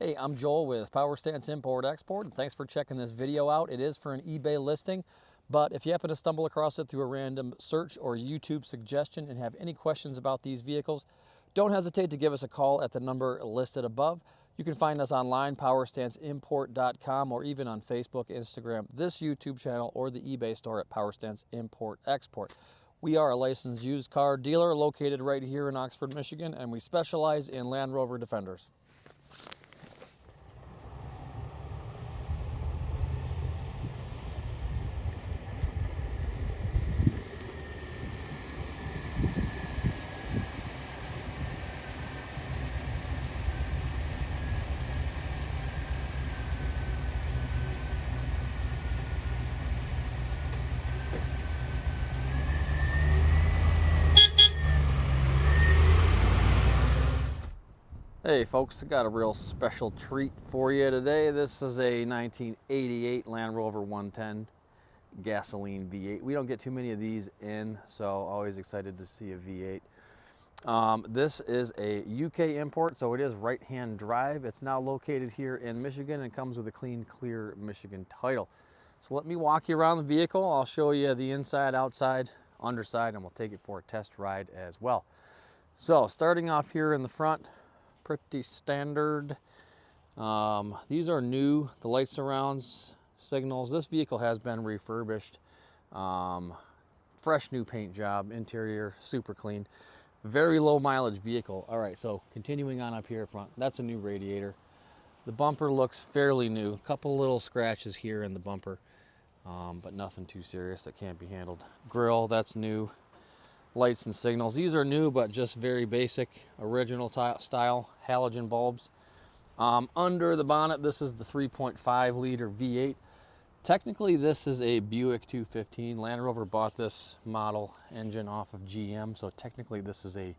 Hey, I'm Joel with Power Stance Import Export, and thanks for checking this video out. It is for an eBay listing, but if you happen to stumble across it through a random search or YouTube suggestion and have any questions about these vehicles, don't hesitate to give us a call at the number listed above. You can find us online, powerstanceimport.com, or even on Facebook, Instagram, this YouTube channel, or the eBay store at Power Stance Import Export. We are a licensed used car dealer located right here in Oxford, Michigan, and we specialize in Land Rover Defenders. Hey folks, I got a real special treat for you today. This is a 1988 Land Rover 110 gasoline V8. We don't get too many of these in, so always excited to see a V8. This is a UK import, so it is right-hand drive. It's now located here in Michigan and comes with a clean, clear Michigan title. So let me walk you around the vehicle. I'll show you the inside, outside, underside, and we'll take it for a test ride as well. So starting off here in the front, pretty standard. These are new, the light surrounds, signals. This vehicle has been refurbished. Fresh new paint job, interior super clean. Very low mileage vehicle. All right, so continuing on up here front, that's a new radiator. The bumper looks fairly new. A couple little scratches here in the bumper, but nothing too serious that can't be handled. Grill, that's new. Lights and signals, these are new but just very basic original style halogen bulbs. Under the bonnet, this is the 3.5 liter V8. Technically this is a Buick 215. Land Rover bought this model engine off of GM, so technically this is a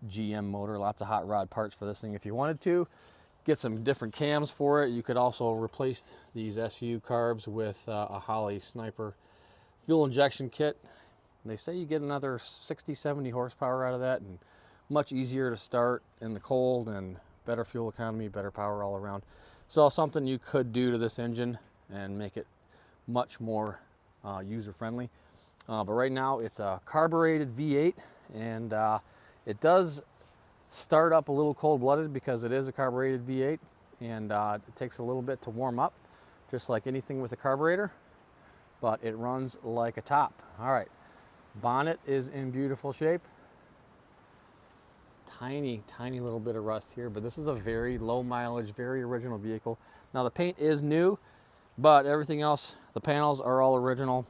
GM motor. Lots of hot rod parts for this thing. If you wanted to get some different cams for it, you could also replace these SU carbs with a Holley Sniper fuel injection kit. They say you get another 60-70 horsepower out of that, and much easier to start in the cold, and better fuel economy, better power all around. So something you could do to this engine and make it much more user-friendly. But right now it's a carbureted V8, and it does start up a little cold-blooded because it is a carbureted V8, and it takes a little bit to warm up, just like anything with a carburetor, but it runs like a top. All right. Bonnet is in beautiful shape. Tiny little bit of rust here, but this is a very low mileage, very original vehicle. Now the paint is new, but everything else, the panels are all original.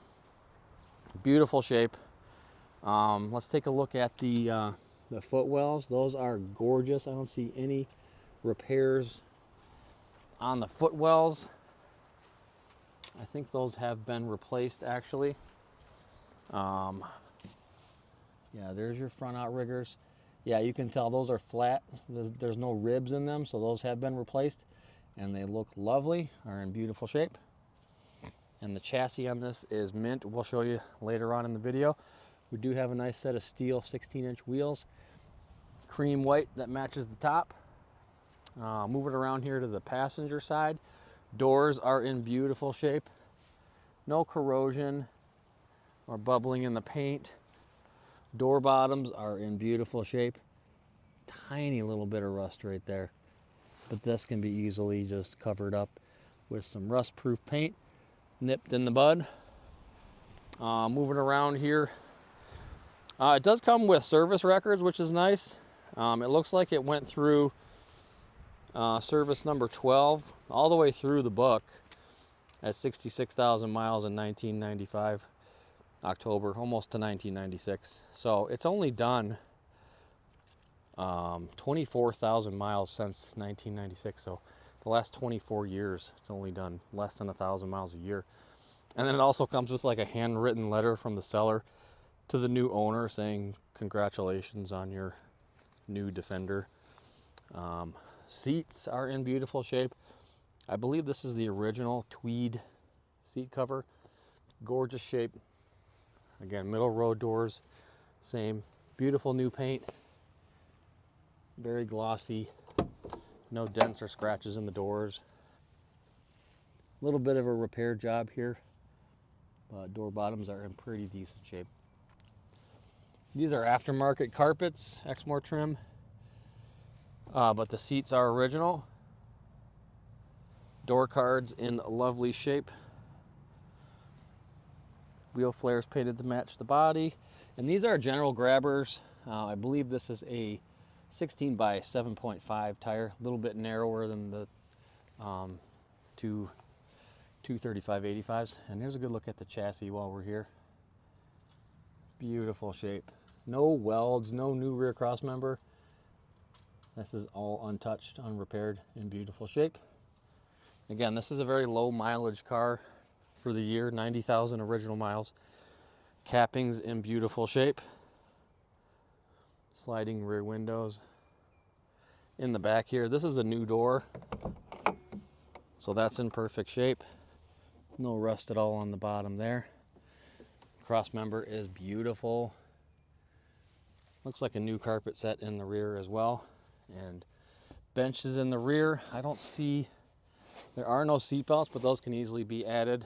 Beautiful shape. Let's take a look at the footwells. Those are gorgeous. I don't see any repairs on the footwells. I think those have been replaced actually. Yeah, there's your front outriggers. Yeah, you can tell those are flat. There's no ribs in them, so those have been replaced, and they look lovely, are in beautiful shape. And the chassis on this is mint. We'll show you later on in the video. We do have a nice set of steel 16-inch wheels, cream white that matches the top. Moving around here to the passenger side, doors are in beautiful shape. No corrosion or bubbling in the paint. Door bottoms are in beautiful shape. Tiny little bit of rust right there, but this can be easily just covered up with some rust-proof paint, nipped in the bud. Moving around here, it does come with service records, which is nice. It looks like it went through service number 12 all the way through the book at 66,000 miles in 1995. October, almost to 1996. So it's only done 24,000 miles since 1996. So the last 24 years, it's only done less than 1,000 miles a year. And then it also comes with like a handwritten letter from the seller to the new owner saying congratulations on your new Defender. Seats are in beautiful shape. I believe this is the original tweed seat cover. Gorgeous shape. Again, middle row doors, same. Beautiful new paint. Very glossy, No dents or scratches in the doors. A little bit of a repair job here, but door bottoms are in pretty decent shape. These are aftermarket carpets, Exmoor trim, but the seats are original. Door cards in lovely shape. Wheel flares painted to match the body. And these are general grabbers. I believe this is a 16 by 7.5 tire, a little bit narrower than the two 235/85s. And here's a good look at the chassis while we're here. Beautiful shape. No welds, no new rear cross member. This is all untouched, unrepaired, in beautiful shape. Again, this is a very low mileage car for the year, 90,000 original miles. Cappings in beautiful shape. Sliding rear windows. In the back here, this is a new door, so that's in perfect shape. No rust at all on the bottom there. Cross member is beautiful. Looks like a new carpet set in the rear as well. And benches in the rear. I don't see, there are no seat belts, but those can easily be added.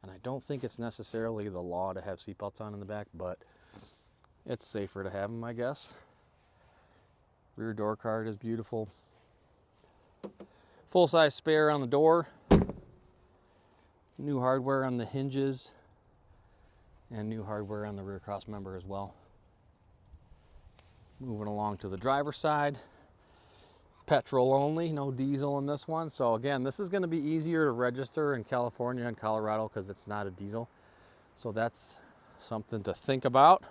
And I don't think it's necessarily the law to have seat belts on in the back, but it's safer to have them, I guess. Rear door card is beautiful. Full-size spare on the door. New hardware on the hinges. And new hardware on the rear cross member as well. Moving along to the driver's side. Petrol only, no diesel in this one. So again, this is going to be easier to register in California and Colorado because it's not a diesel. So that's something to think about.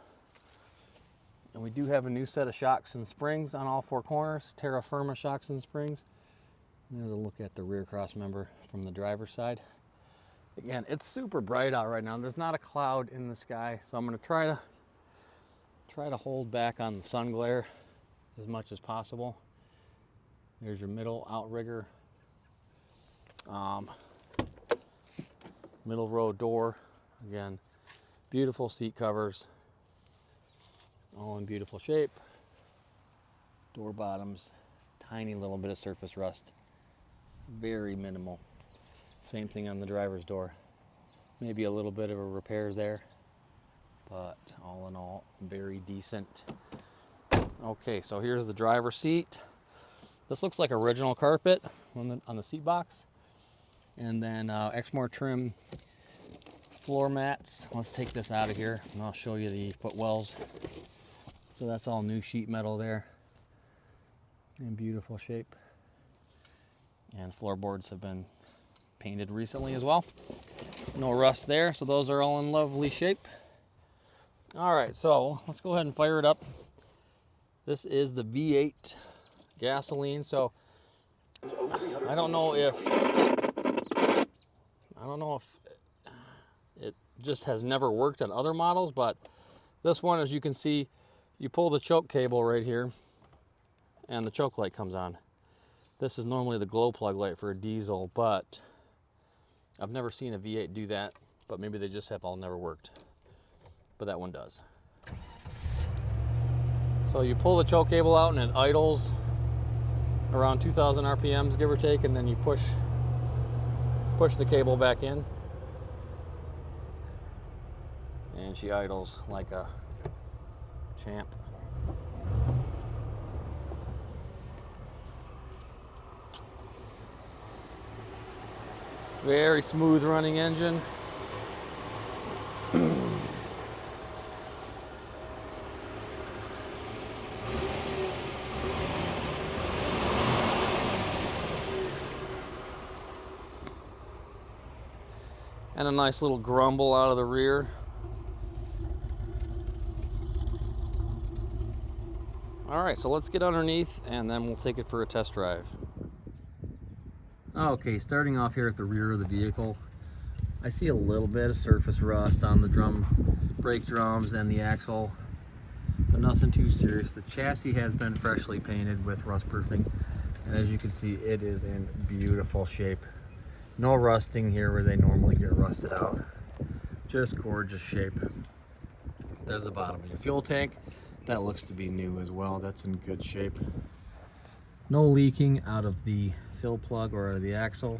And we do have a new set of shocks and springs on all four corners. Terra Firma shocks and springs. And there's a look at the rear cross member from the driver's side. Again, it's super bright out right now. There's not a cloud in the sky, so I'm going to try to hold back on the sun glare as much as possible. There's your middle outrigger. Middle row door. Again, beautiful seat covers. All in beautiful shape. Door bottoms, tiny little bit of surface rust. Very minimal. Same thing on the driver's door. Maybe a little bit of a repair there, but all in all, very decent. Okay, so here's the driver's seat. This looks like original carpet on the seat box. And then Exmoor trim floor mats. Let's take this out of here and I'll show you the footwells. So that's all new sheet metal there in beautiful shape. And floorboards have been painted recently as well. No rust there, so those are all in lovely shape. All right, so let's go ahead and fire it up. This is the V8 gasoline. So I don't know if it just has never worked on other models, but this one, as you can see, you pull the choke cable right here and the choke light comes on. This is normally the glow plug light for a diesel, but I've never seen a V8 do that, but maybe they just have all never worked. But that one does. So you pull the choke cable out and it idles around 2,000 RPMs, give or take, and then you push the cable back in. And she idles like a champ. Very smooth running engine. And a nice little grumble out of the rear. All right, so let's get underneath and then we'll take it for a test drive. Okay, starting off here at the rear of the vehicle, I see a little bit of surface rust on the brake drums and the axle, but nothing too serious. The chassis has been freshly painted with rust proofing, and as you can see, it is in beautiful shape. No rusting here where they normally get rusted out. Just gorgeous shape. There's the bottom of your fuel tank. That looks to be new as well. That's in good shape. No leaking out of the fill plug or out of the axle.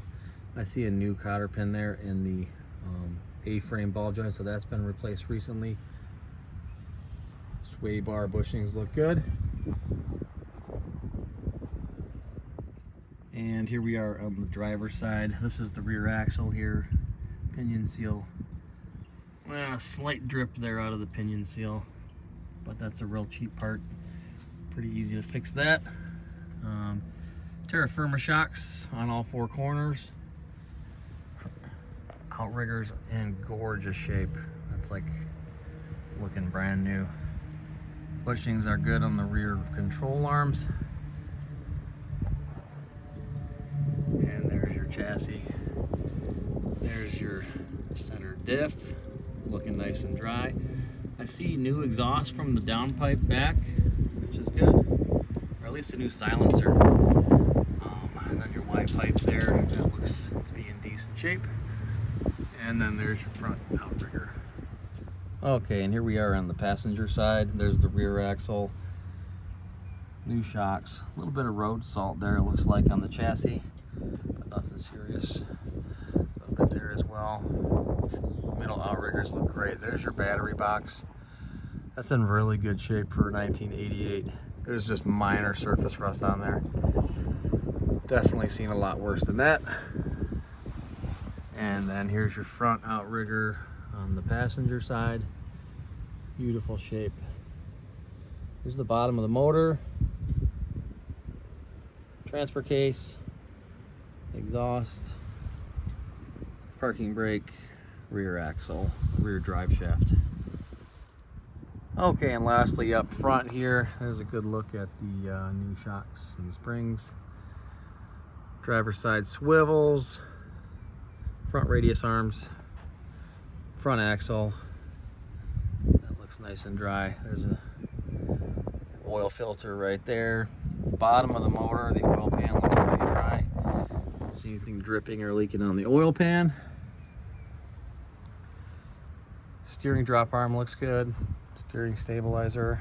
I see a new cotter pin there in the A-frame ball joint, so that's been replaced recently. Sway bar bushings look good. And here we are on the driver's side. This is the rear axle here. Pinion seal. Well, a slight drip there out of the pinion seal, but that's a real cheap part. Pretty easy to fix that. Terra firma shocks on all four corners. Outriggers in gorgeous shape. That's like looking brand new. Bushings are good on the rear control arms. And there's your chassis. There's your center diff, looking nice and dry. I see new exhaust from the downpipe back, which is good, or at least a new silencer. And then your Y pipe there, that looks to be in decent shape. And then there's your front outrigger. Okay, and here we are on the passenger side. There's the rear axle, new shocks, a little bit of road salt there, it looks like, on the chassis, but nothing serious. A little bit there as well. Middle outriggers look great. There's your battery box. That's in really good shape for 1988. There's just minor surface rust on there. Definitely seen a lot worse than that. And then here's your front outrigger on the passenger side. Beautiful shape. Here's the bottom of the motor, transfer case, exhaust, parking brake, rear axle, rear drive shaft. Okay, and lastly up front here, there's a good look at the new shocks and springs. Driver's side swivels, front radius arms, front axle. That looks nice and dry. There's a oil filter right there. Bottom of the motor, the oil pan looks pretty dry. Don't see anything dripping or leaking on the oil pan. Steering drop arm looks good. Steering stabilizer.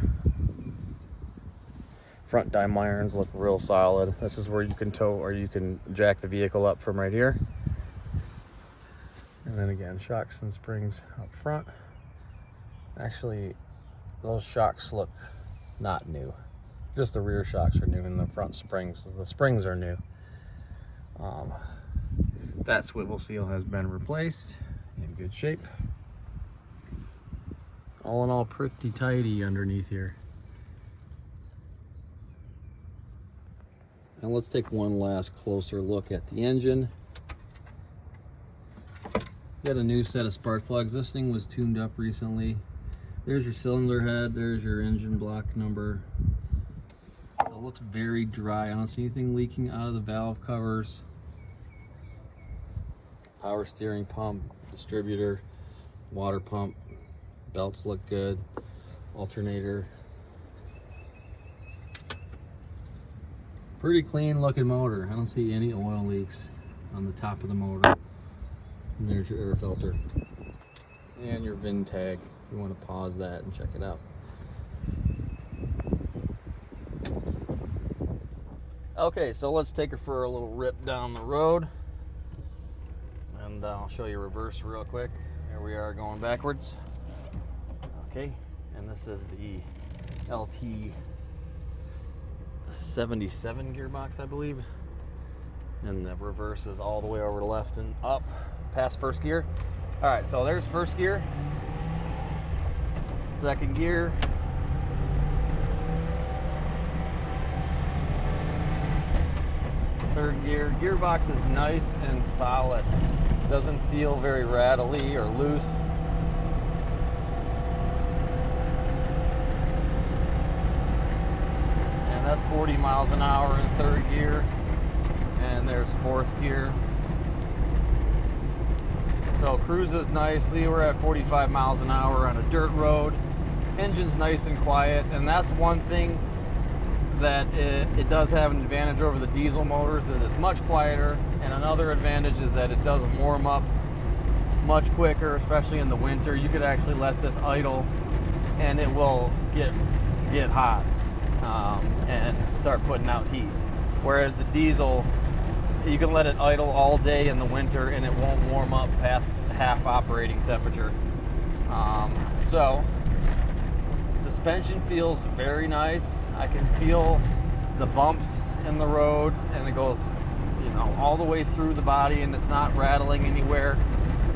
Front dime irons look real solid. This is where you can tow or you can jack the vehicle up from right here. And then again, shocks and springs up front. Actually, those shocks look not new. Just the rear shocks are new and the front springs, the springs are new. That swivel seal has been replaced, in good shape. All in all, pretty tidy underneath here. And let's take one last closer look at the engine. Got a new set of spark plugs. This thing was tuned up recently. There's your cylinder head, there's your engine block number. So it looks very dry. I don't see anything leaking out of the valve covers. Power steering pump, distributor, water pump, belts look good, alternator. Pretty clean looking motor. I don't see any oil leaks on the top of the motor. And there's your air filter. And your VIN tag. If you want to pause that and check it out. Okay, so let's take her for a little rip down the road. And I'll show you reverse real quick. Here we are going backwards. Okay, and this is the LT 77 gearbox, I believe. And the reverse is all the way over to left and up past first gear. All right, so there's first gear, second gear, third gear. Gearbox is nice and solid. Doesn't feel very rattly or loose. And that's 40 miles an hour in third gear. And there's fourth gear. So cruises nicely. We're at 45 miles an hour on a dirt road. Engine's nice and quiet, and that's one thing that it does have an advantage over the diesel motors, is it's much quieter, and another advantage is that it does warm up much quicker, especially in the winter. You could actually let this idle and it will get hot and start putting out heat. Whereas the diesel, you can let it idle all day in the winter and it won't warm up past half operating temperature. So suspension feels very nice. I can feel the bumps in the road, and it goes, you know, all the way through the body, and it's not rattling anywhere.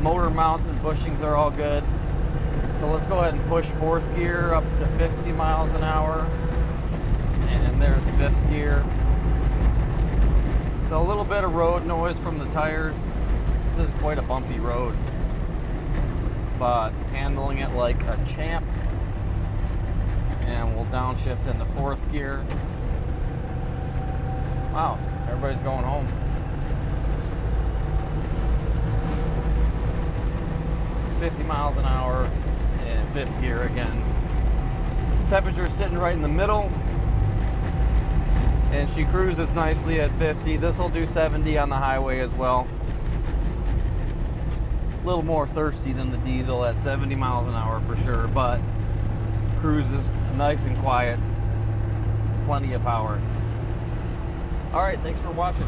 Motor mounts and bushings are all good. So let's go ahead and push fourth gear up to 50 miles an hour. And there's fifth gear. So a little bit of road noise from the tires. This is quite a bumpy road, but handling it like a champ. And we'll downshift into fourth gear. Wow, everybody's going home. $50 miles an hour in fifth gear again. Temperature's sitting right in the middle, and she cruises nicely at 50. This will do 70 on the highway as well. A little more thirsty than the diesel at 70 miles an hour for sure, but cruises nice and quiet. Plenty of power. All right, thanks for watching.